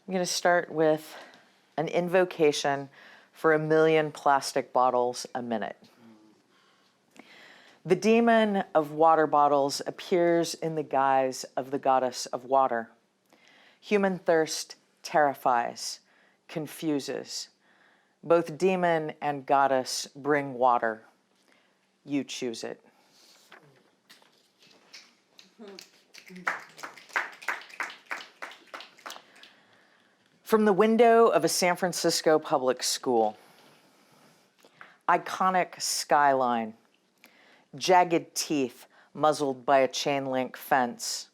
I'm going to start with an invocation for 1,000,000 plastic bottles a minute. The demon of water bottles appears in the guise of the goddess of water. Human thirst terrifies, confuses. Both demon and goddess bring water. You choose it. From the window of a San Francisco public school, iconic skyline, jagged teeth muzzled by a chain link fence.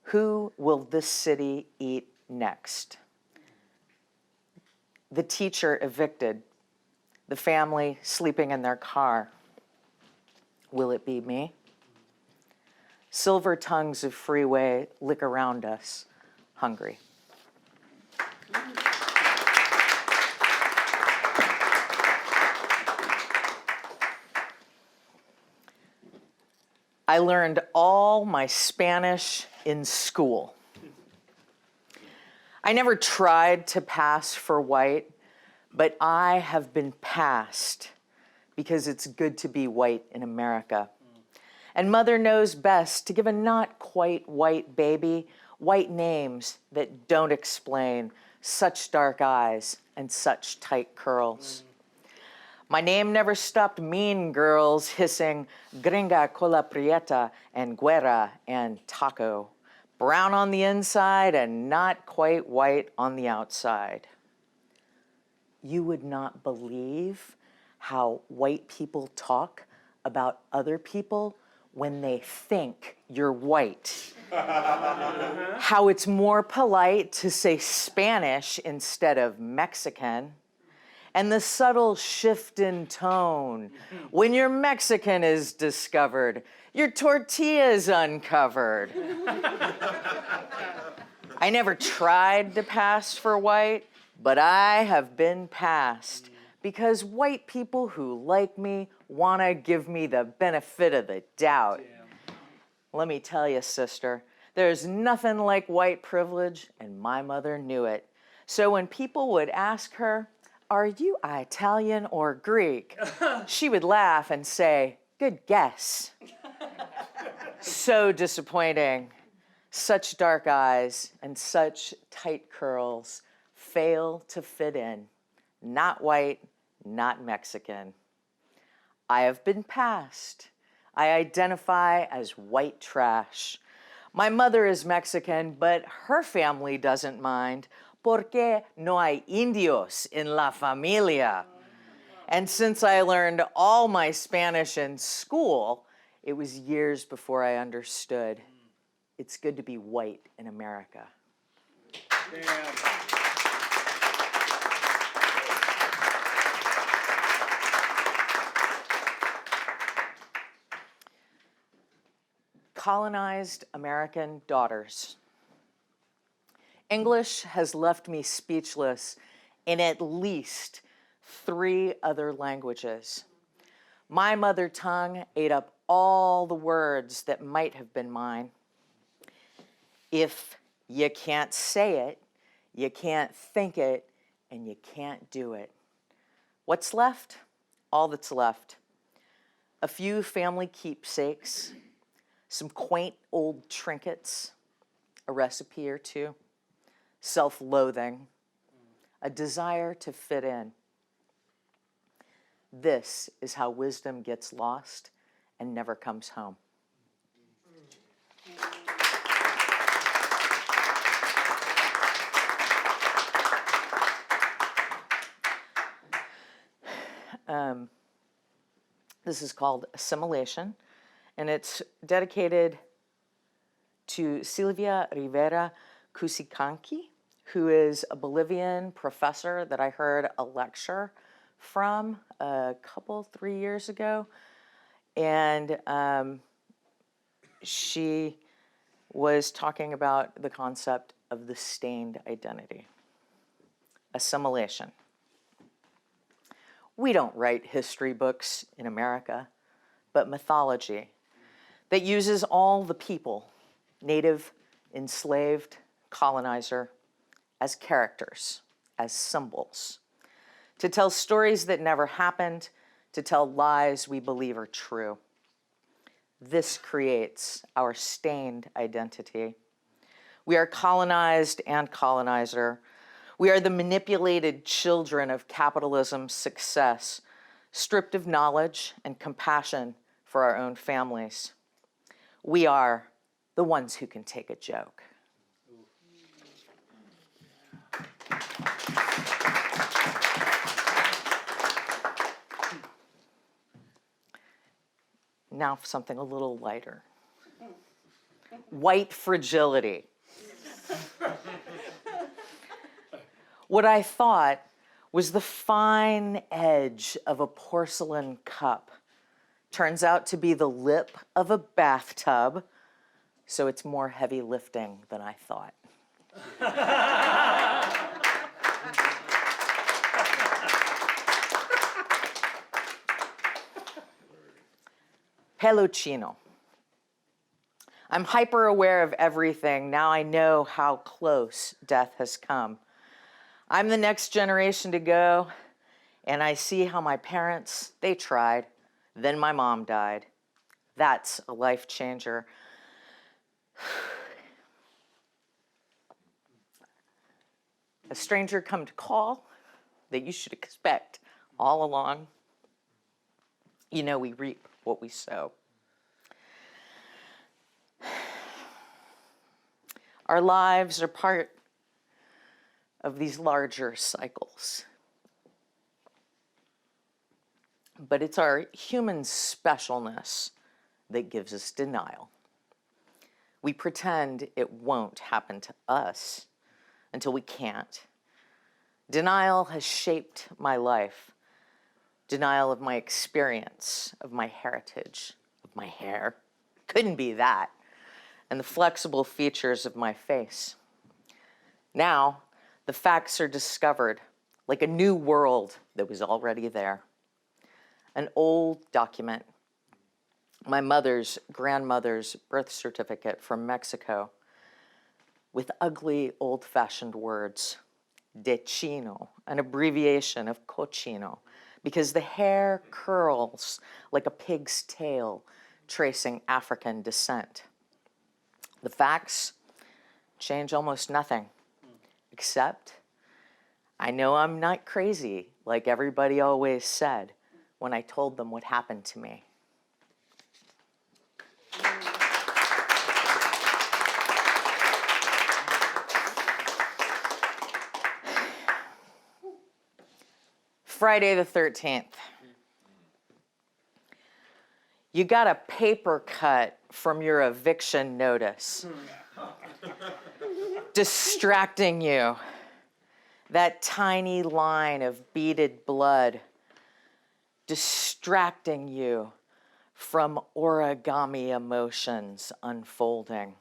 Who will this city eat next? The teacher evicted, the family sleeping in their car. Will it be me? Silver tongues of freeway lick around us, hungry. I learned all my Spanish in school. I never tried to pass for white, but I have been passed because it's good to be white in America. And mother knows best to give a not quite white baby white names that don't explain such dark eyes and such tight curls. My name never stopped mean girls hissing gringa cola prieta and guerra and taco, brown on the inside and not quite white on the outside. You would not believe how white people talk about other people when they think you're white. How it's more polite to say Spanish instead of Mexican. And the subtle shift in tone. When your Mexican is discovered, your tortilla is uncovered. I never tried to pass for white, but I have been passed because white people who like me want to give me the benefit of the doubt. Damn. Let me tell you, sister, there's nothing like white privilege, and my mother knew it. So when people would ask her, "Are you Italian or Greek?" she would laugh and say, "Good guess." So disappointing. Such dark eyes and such tight curls fail to fit in. Not white, not Mexican. I have been passed. I identify as white trash. My mother is Mexican, but her family doesn't mind. Porque no hay indios en la familia. And since I learned all my Spanish in school, it was years before I understood. It's good to be white in America. Damn. Colonized American daughters. English has left me speechless in at least 3 other languages. My mother tongue ate up all the words that might have been mine. If you can't say it, you can't think it, and you can't do it. What's left? All that's left. A few family keepsakes, some quaint old trinkets, a recipe or two, self-loathing, a desire to fit in. This is how wisdom gets lost and never comes home. This is called Assimilation, and it's dedicated to Silvia Rivera Cusicanqui, who is a Bolivian professor that I heard a lecture from a couple, 3 years ago. And she was talking about the concept of the stained identity. Assimilation. We don't write history books in America, but mythology that uses all the people, native, enslaved, colonizer, as characters, as symbols, to tell stories that never happened, to tell lies we believe are true. This creates our stained identity. We are colonized and colonizer. We are the manipulated children of capitalism's success, stripped of knowledge and compassion for our own families. We are the ones who can take a joke. Now for something a little lighter. White fragility. What I thought was the fine edge of a porcelain cup turns out to be the lip of a bathtub, so it's more heavy lifting than I thought. Peluchino. I'm hyper aware of everything. Now I know how close death has come. I'm the next generation to go, and I see how my parents, they tried. Then my mom died. That's a life changer. A stranger come to call that you should expect all along. You know, we reap what we sow. Our lives are part of these larger cycles. But it's our human specialness that gives us denial. We pretend it won't happen to us until we can't. Denial has shaped my life. Denial of my experience, of my heritage, of my hair. Couldn't be that. And the flexible features of my face. Now, the facts are discovered like a new world that was already there. An old document, my mother's grandmother's birth certificate from Mexico, with ugly old-fashioned words. De chino, an abbreviation of cochino, because the hair curls like a pig's tail, tracing African descent. The facts change almost nothing, except I know I'm not crazy like everybody always said when I told them what happened to me. Friday the 13th. You got a paper cut from your eviction notice, distracting you. That tiny line of beaded blood, distracting you from origami emotions unfolding.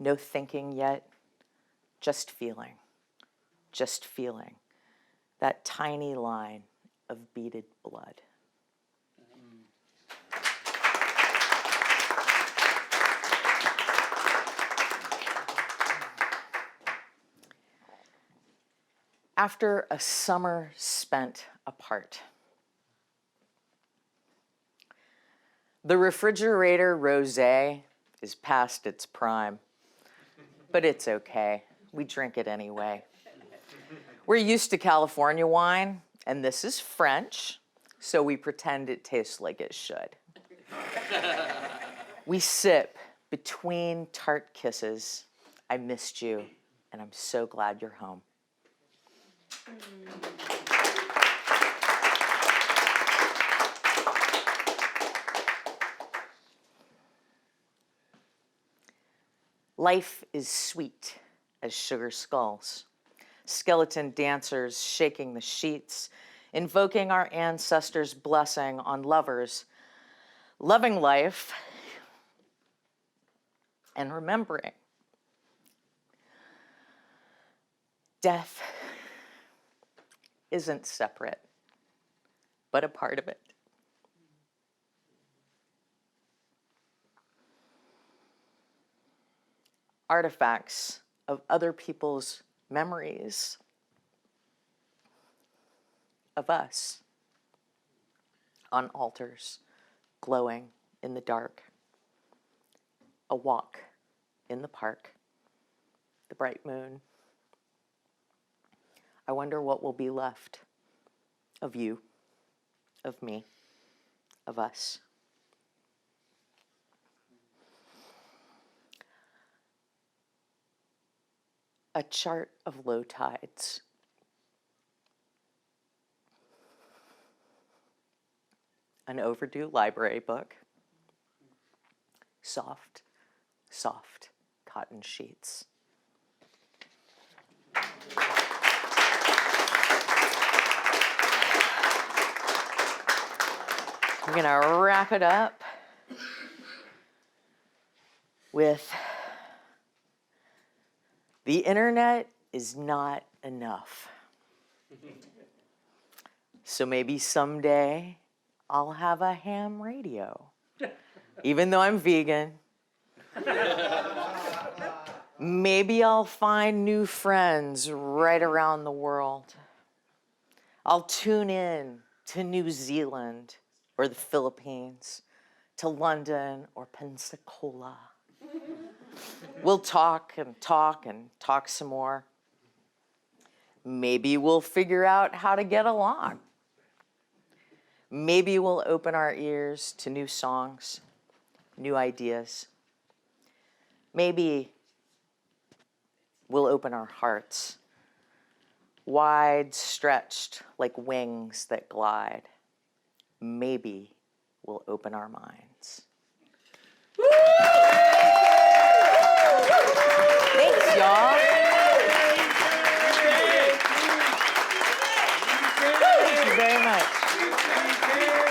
No thinking yet, just feeling, just feeling. That tiny line of beaded blood. After a summer spent apart, the refrigerator rosé is past its prime, but it's okay. We drink it anyway. We're used to California wine, and this is French, so we pretend it tastes like it should. We sip between tart kisses. I missed you, and I'm so glad you're home. Life is sweet as sugar skulls. Skeleton dancers shaking the sheets, invoking our ancestors' blessing on lovers, loving life, and remembering death isn't separate, but a part of it. Artifacts of other people's memories of us on altars, glowing in the dark. A walk in the park, the bright moon. I wonder what will be left of you, of me, of us. A chart of low tides. An overdue library book. Soft, soft cotton sheets. I'm gonna wrap it up with the internet is not enough. So maybe someday I'll have a ham radio, even though I'm vegan. Maybe I'll find new friends right around the world. I'll tune in to New Zealand or the Philippines, to London or Pensacola. We'll talk and talk and talk some more. Maybe we'll figure out how to get along. Maybe we'll open our ears to new songs, new ideas. Maybe we'll open our hearts, wide stretched like wings that glide. Maybe we'll open our minds. Thanks, y'all. Thank you very much.